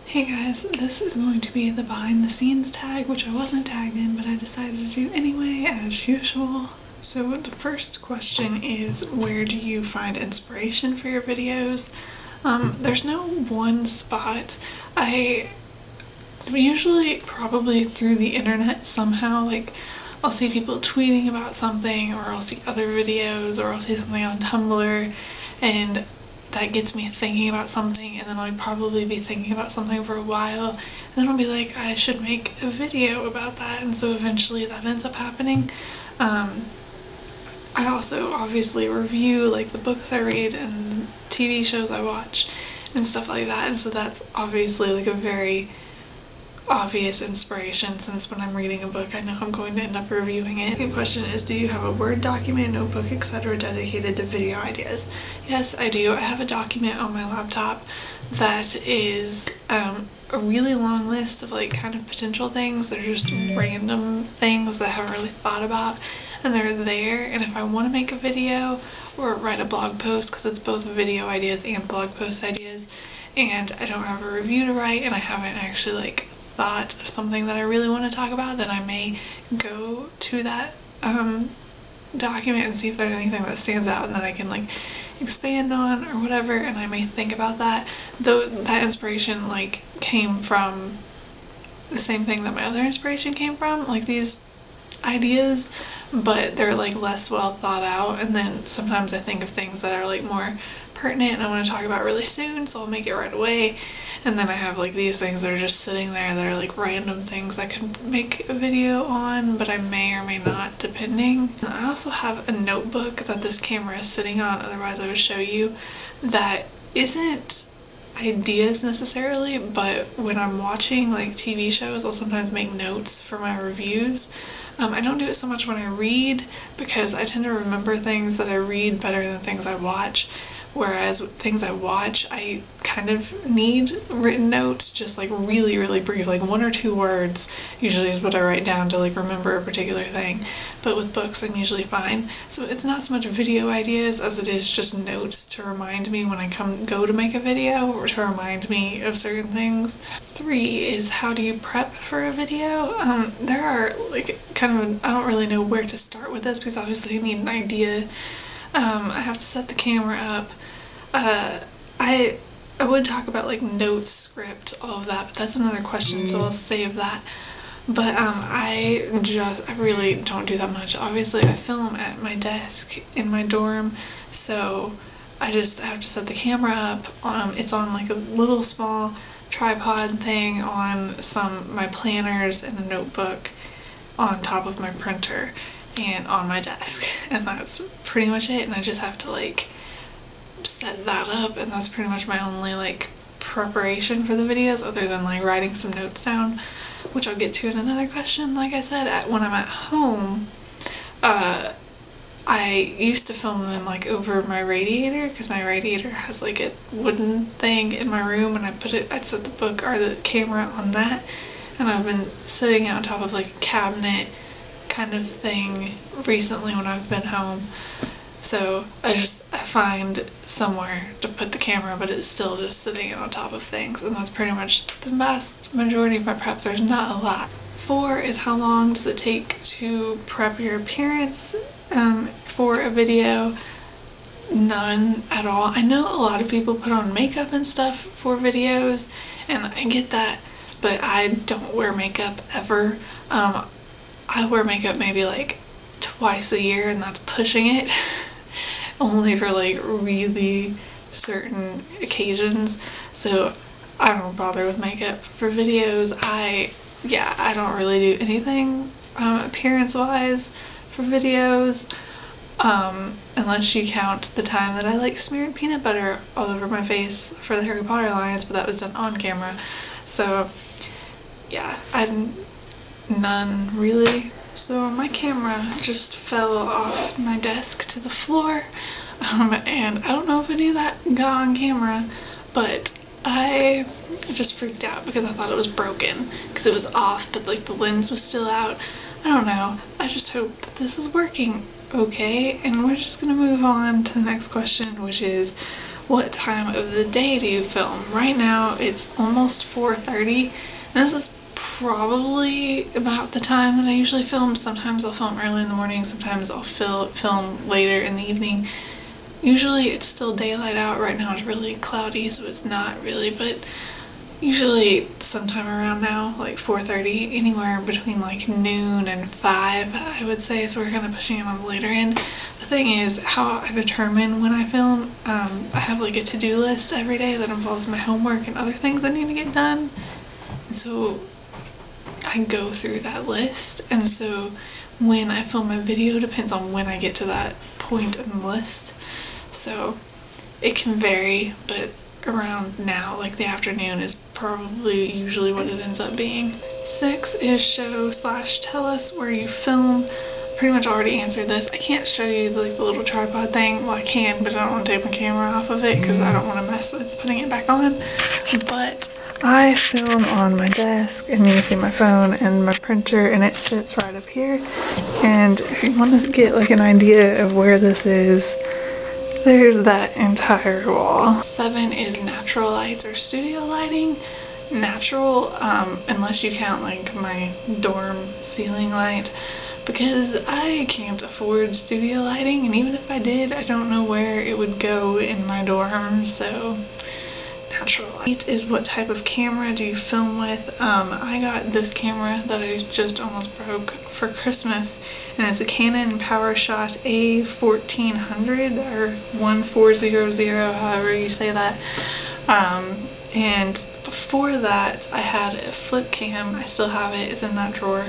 Hey guys, this is going to be the behind the scenes tag, which I wasn't tagged in, but I decided to do anyway, as usual. So the first question is, where do you find inspiration for your videos? There's no one spot. I usually probably through the internet somehow, like I'll see people tweeting about something, or I'll see other videos, or I'll see something on Tumblr, and that gets me thinking about something, and then I'll probably be thinking about something for a while, and then I'll be like, I should make a video about that, and so eventually that ends up happening. I also obviously review like the books I read and TV shows I watch and stuff like that, and so that's obviously like a very obvious inspiration, since when I'm reading a book I know I'm going to end up reviewing it. The second question is, do you have a Word document, notebook, etc. dedicated to video ideas? Yes, I do. I have a document on my laptop that is a really long list of like kind of potential things that are just random things that I haven't really thought about, and they're there, and if I want to make a video or write a blog post, because it's both video ideas and blog post ideas, and I don't have a review to write and I haven't actually like thought of something that I really want to talk about, then I may go to that document and see if there's anything that stands out and that I can like expand on or whatever, and I may think about that. Though that inspiration like came from the same thing that my other inspiration came from, like these ideas, but they're like less well thought out, and then sometimes I think of things that are like more pertinent and I want to talk about really soon, so I'll make it right away. And then I have like these things that are just sitting there that are like random things I could make a video on, but I may or may not, depending. And I also have a notebook that this camera is sitting on, otherwise I would show you, that isn't ideas necessarily, but when I'm watching like TV shows, I'll sometimes make notes for my reviews. I don't do it so much when I read, because I tend to remember things that I read better than things I watch. Whereas things I watch, I kind of need written notes, just like really, really brief, like 1 or 2 words usually is what I write down to like remember a particular thing. But with books, I'm usually fine. So it's not so much video ideas as it is just notes to remind me when I go to make a video, or to remind me of certain things. 3 is, how do you prep for a video? There are like kind of, I don't really know where to start with this, because obviously I need an idea. I have to set the camera up. I would talk about like notes, script, all of that, but that's another question, so I'll save that. But I really don't do that much. Obviously I film at my desk in my dorm, so I have to set the camera up. It's on like a little small tripod thing on my planners and a notebook on top of my printer and on my desk, and that's pretty much it. And I just have to like set that up, and that's pretty much my only like preparation for the videos, other than like writing some notes down, which I'll get to in another question. Like I said, when I'm at home, I used to film them like over my radiator, because my radiator has like a wooden thing in my room, and I'd set the book or the camera on that, and I've been sitting on top of like a cabinet kind of thing recently when I've been home. So I find somewhere to put the camera, but it's still just sitting on top of things, and that's pretty much the vast majority of my prep. There's not a lot. 4 is, how long does it take to prep your appearance for a video? None at all. I know a lot of people put on makeup and stuff for videos, and I get that, but I don't wear makeup ever. I wear makeup maybe like twice a year, and that's pushing it. Only for like really certain occasions. So I don't bother with makeup for videos. I don't really do anything appearance wise for videos, unless you count the time that I like smeared peanut butter all over my face for the Harry Potter lines, but that was done on camera. So yeah, none really. So my camera just fell off my desk to the floor, and I don't know if any of that got on camera, but I just freaked out because I thought it was broken, because it was off, but like the lens was still out. I don't know. I just hope that this is working okay, and we're just gonna move on to the next question, which is, what time of the day do you film? Right now it's almost 4:30, and this is probably about the time that I usually film. Sometimes I'll film early in the morning, sometimes I'll film later in the evening. Usually it's still daylight out. Right now it's really cloudy, so it's not really, but usually sometime around now, like 4:30, anywhere between like noon and 5, I would say, so we're kind of pushing it on the later end. The thing is, how I determine when I film, I have like a to-do list every day that involves my homework and other things that need to get done, and so I go through that list, and so when I film my video depends on when I get to that point in the list, so it can vary, but around now, like the afternoon, is probably usually what it ends up being. 6 is show/tell us where you film. Pretty much already answered this. I can't show you the little tripod thing. Well, I can, but I don't want to take my camera off of it because I don't want to mess with putting it back on. But I film on my desk, and you can see my phone and my printer, and it sits right up here. And if you want to get like an idea of where this is, there's that entire wall. 7 is natural lights or studio lighting. Natural, unless you count like my dorm ceiling light, because I can't afford studio lighting, and even if I did, I don't know where it would go in my dorm, so natural light. Is what type of camera do you film with? I got this camera that I just almost broke for Christmas, and it's a Canon PowerShot A1400 or 1400, however you say that. And before that I had a flip cam. I still have it. It's in that drawer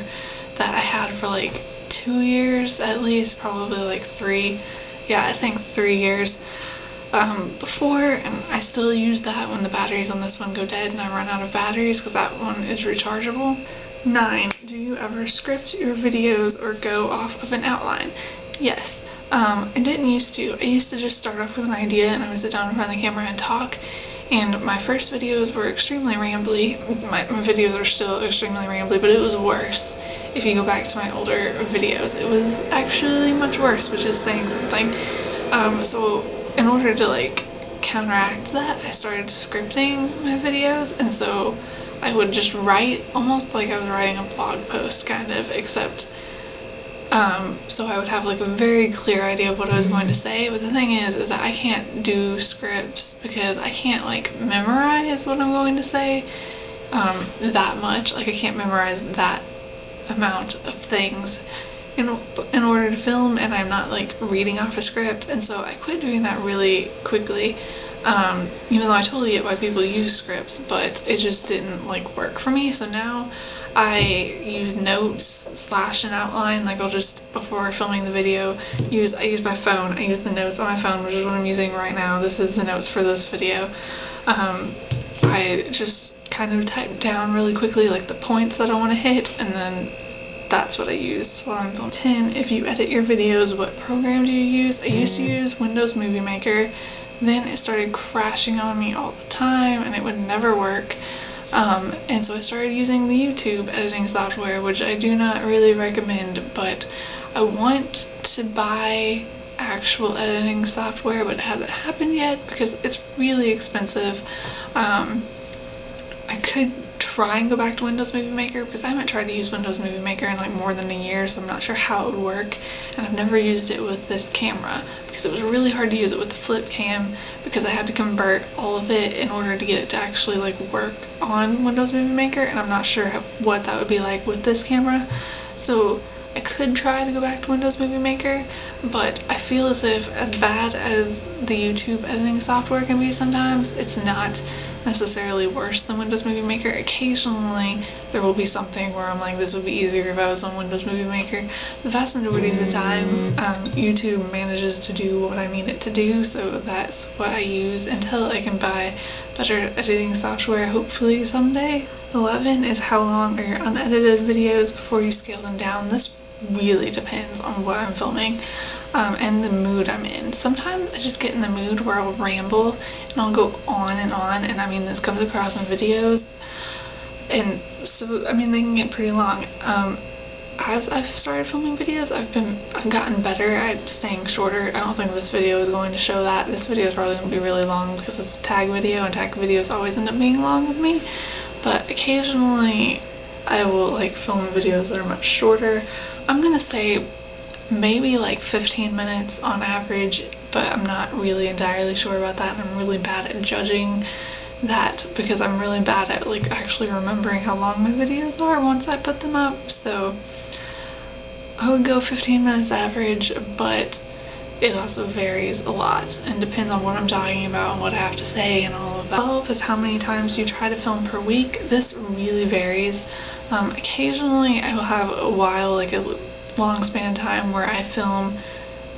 that I had for like 2 years at least, probably like 3. Yeah, I think 3 years. Before, and I still use that when the batteries on this one go dead and I run out of batteries, because that one is rechargeable. 9, do you ever script your videos or go off of an outline? Yes. I didn't used to. I used to just start off with an idea and I would sit down in front of the camera and talk, and my first videos were extremely rambly. My videos are still extremely rambly, but it was worse. If you go back to my older videos, it was actually much worse, which is saying something. So in order to like counteract that, I started scripting my videos, and so I would just write almost like I was writing a blog post, kind of, except so I would have like a very clear idea of what I was going to say. But the thing is that I can't do scripts because I can't like memorize what I'm going to say that much. Like I can't memorize that amount of things in order to film, and I'm not like reading off a script, and so I quit doing that really quickly. Even though I totally get why people use scripts, but it just didn't like work for me. So now I use notes / an outline. Like I'll just, before filming the video, I use my phone. I use the notes on my phone, which is what I'm using right now. This is the notes for this video. I just kind of type down really quickly like the points that I want to hit, and then that's what I use while I'm filming. 10, if you edit your videos, what program do you use? I used to use Windows Movie Maker. Then it started crashing on me all the time and it would never work. And so I started using the YouTube editing software, which I do not really recommend, but I want to buy actual editing software, but it hasn't happened yet because it's really expensive. I could try and go back to Windows Movie Maker because I haven't tried to use Windows Movie Maker in like more than a year, so I'm not sure how it would work, and I've never used it with this camera because it was really hard to use it with the flip cam because I had to convert all of it in order to get it to actually like work on Windows Movie Maker, and I'm not sure what that would be like with this camera. So I could try to go back to Windows Movie Maker, but I feel as if, as bad as the YouTube editing software can be sometimes, it's not necessarily worse than Windows Movie Maker. Occasionally there will be something where I'm like, this would be easier if I was on Windows Movie Maker. The vast majority of the time, YouTube manages to do what I need it to do, so that's what I use until I can buy better editing software, hopefully someday. 11 is how long are your unedited videos before you scale them down? This really depends on what I'm filming and the mood I'm in. Sometimes I just get in the mood where I'll ramble and I'll go on, and I mean, this comes across in videos, and so I mean they can get pretty long. as I've started filming videos, I've gotten better at staying shorter. I don't think this video is going to show that. This video is probably going to be really long because it's a tag video, and tag videos always end up being long with me. But occasionally I will like film videos that are much shorter. I'm gonna say maybe like 15 minutes on average, but I'm not really entirely sure about that, and I'm really bad at judging that because I'm really bad at like actually remembering how long my videos are once I put them up. So I would go 15 minutes average, but it also varies a lot and depends on what I'm talking about and what I have to say and all of that. 12 is how many times you try to film per week. This really varies. Occasionally I will have a while, like a long span of time, where I film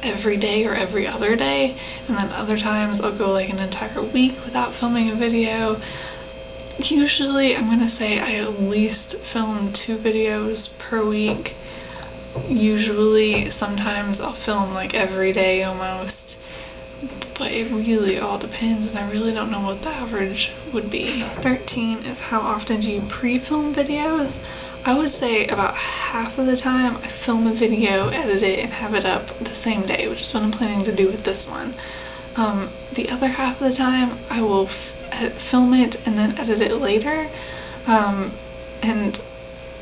every day or every other day, and then other times I'll go like an entire week without filming a video. Usually I'm gonna say I at least film 2 videos per week. Usually, sometimes I'll film like every day almost, but it really all depends, and I really don't know what the average would be. 13 is how often do you pre-film videos? I would say about half of the time I film a video, edit it, and have it up the same day, which is what I'm planning to do with this one. The other half of the time I will film it and then edit it later, and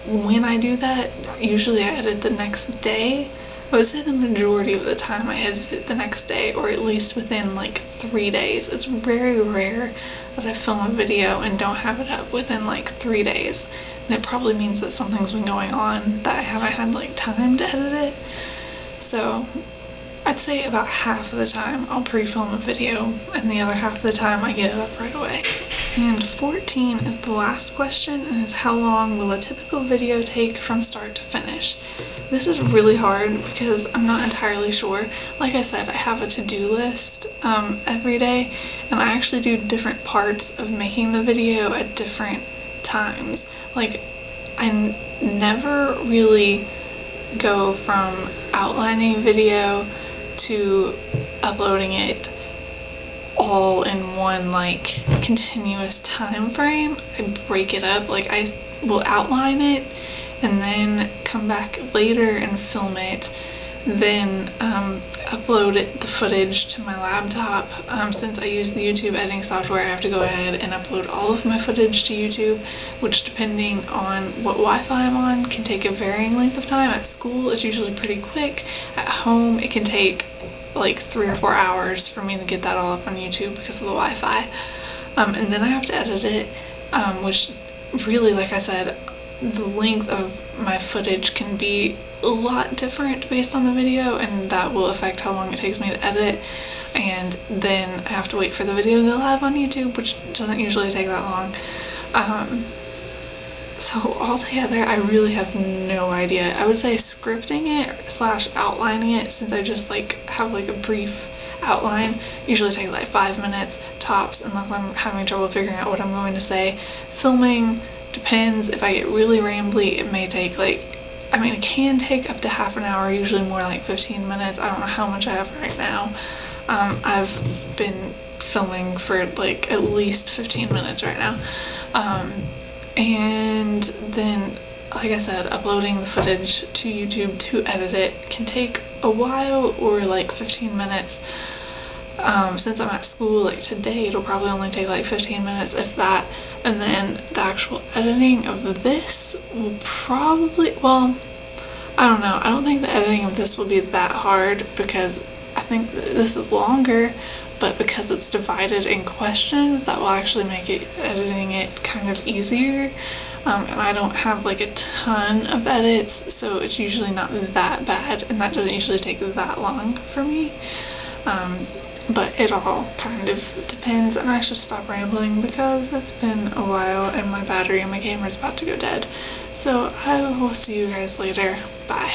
when I do that, usually I edit the next day. I would say the majority of the time I edit it the next day, or at least within like 3 days. It's very rare that I film a video and don't have it up within like 3 days. And it probably means that something's been going on that I haven't had like time to edit it. So I'd say about half of the time I'll pre-film a video, and the other half of the time I get it up right away. And 14 is the last question, and it's how long will a typical video take from start to finish? This is really hard because I'm not entirely sure. Like I said, I have a to-do list every day, and I actually do different parts of making the video at different times. Like, I never really go from outlining video to uploading it all in one like continuous time frame. I break it up. Like, I will outline it and then come back later and film it, then upload the footage to my laptop. Since I use the YouTube editing software, I have to go ahead and upload all of my footage to YouTube, which, depending on what Wi-Fi I'm on, can take a varying length of time. At school it's usually pretty quick. At home it can take like 3 or 4 hours for me to get that all up on YouTube because of the Wi-Fi. And then I have to edit it, which really, like I said, the length of my footage can be a lot different based on the video, and that will affect how long it takes me to edit. And then I have to wait for the video to go live on YouTube, which doesn't usually take that long. So altogether, I really have no idea. I would say scripting it / outlining it, since I just like have like a brief outline, usually takes like 5 minutes tops, unless I'm having trouble figuring out what I'm going to say. Filming depends. If I get really rambly, it may take like, I mean, it can take up to half an hour, usually more like 15 minutes. I don't know how much I have right now. I've been filming for like at least 15 minutes right now. And then, like I said, uploading the footage to YouTube to edit it can take a while, or like 15 minutes. Since I'm at school, like today, it'll probably only take like 15 minutes, if that. And then the actual editing of this will probably, well, I don't know. I don't think the editing of this will be that hard, because I think this is longer, but because it's divided in questions, that will actually make editing it kind of easier. And I don't have like a ton of edits, so it's usually not that bad, and that doesn't usually take that long for me. But it all kind of depends, and I should stop rambling because it's been a while and my battery in my camera is about to go dead. So I will see you guys later. Bye.